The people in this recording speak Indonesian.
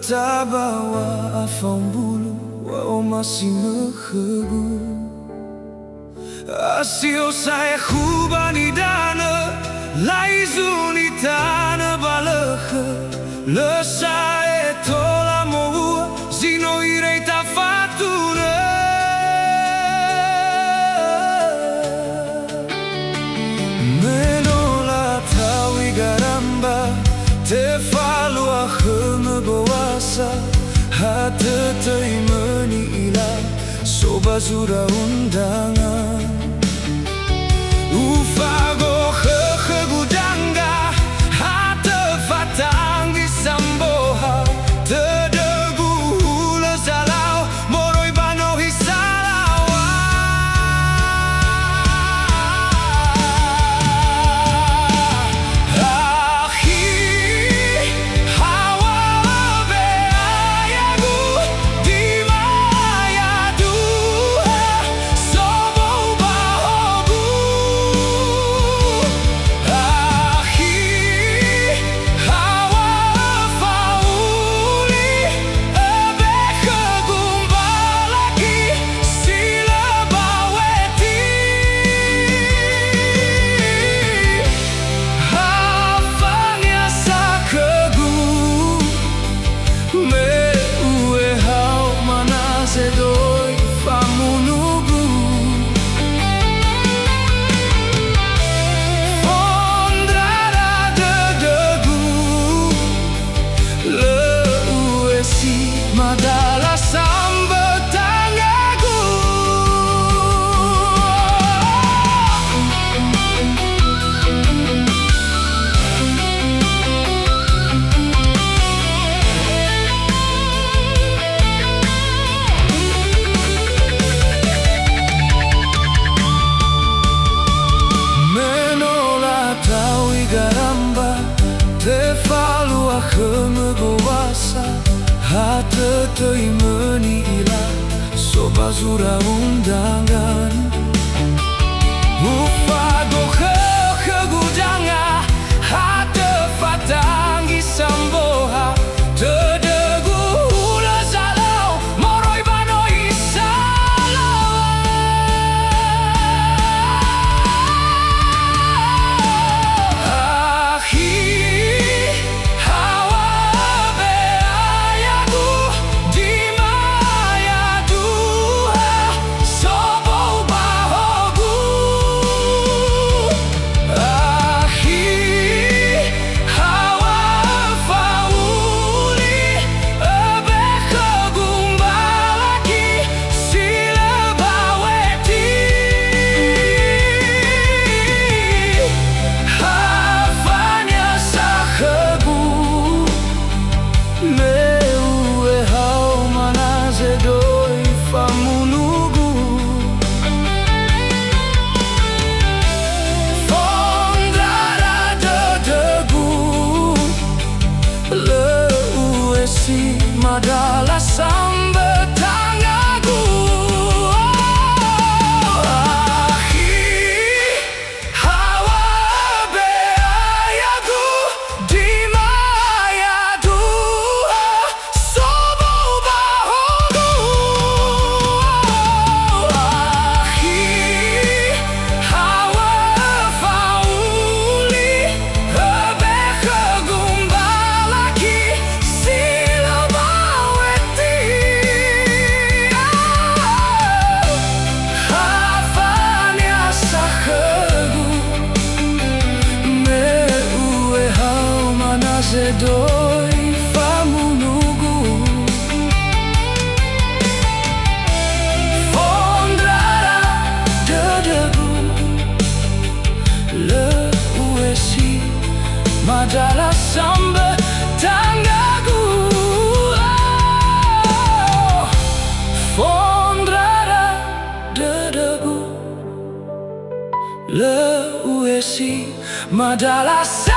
tabawa afam bulu wa masih mehegu asio saya khubani dana laizuni tana balakhe le sae tola mo zino irei ta fatura menola tawi garamba te falua khme bawasa hate taimani ila soba zura undangan ufago khe gudanga hate fatangi samboha te degu hula salau moroi bano hisalawa akhi hawa be ayagu di maya dua sobo bahogu akhi hawa fauli ebe kegumbalaki sila baweti hafanya sakegu me ue hau manase doi famunugu ondrara dedegu le ue si madala samba tangagu menola tawi garamba te falua khme bawasa hate taimani ila soba zura undangan ufago khe gudanga hate fatangi samboha te degu hula salau moroi bano akhi hawa be ayagu di maya dua sobo bahogu akhi hawa fauli ebe kegumbalaki sila baweti hafanya sakhegu me ue hau manase doi famunugu ondrara dedegu le ue si madala samba tangagu akhi hawa be ayagu di maya dua sobo bahogu akhi hawa fauli ebe kegumbalaki sila baweti hafanya sakhegu me ue hau manase doi famunugu ondrara dedegu le ue si madala samba tangagu ondrara dedegu le ue si madala samba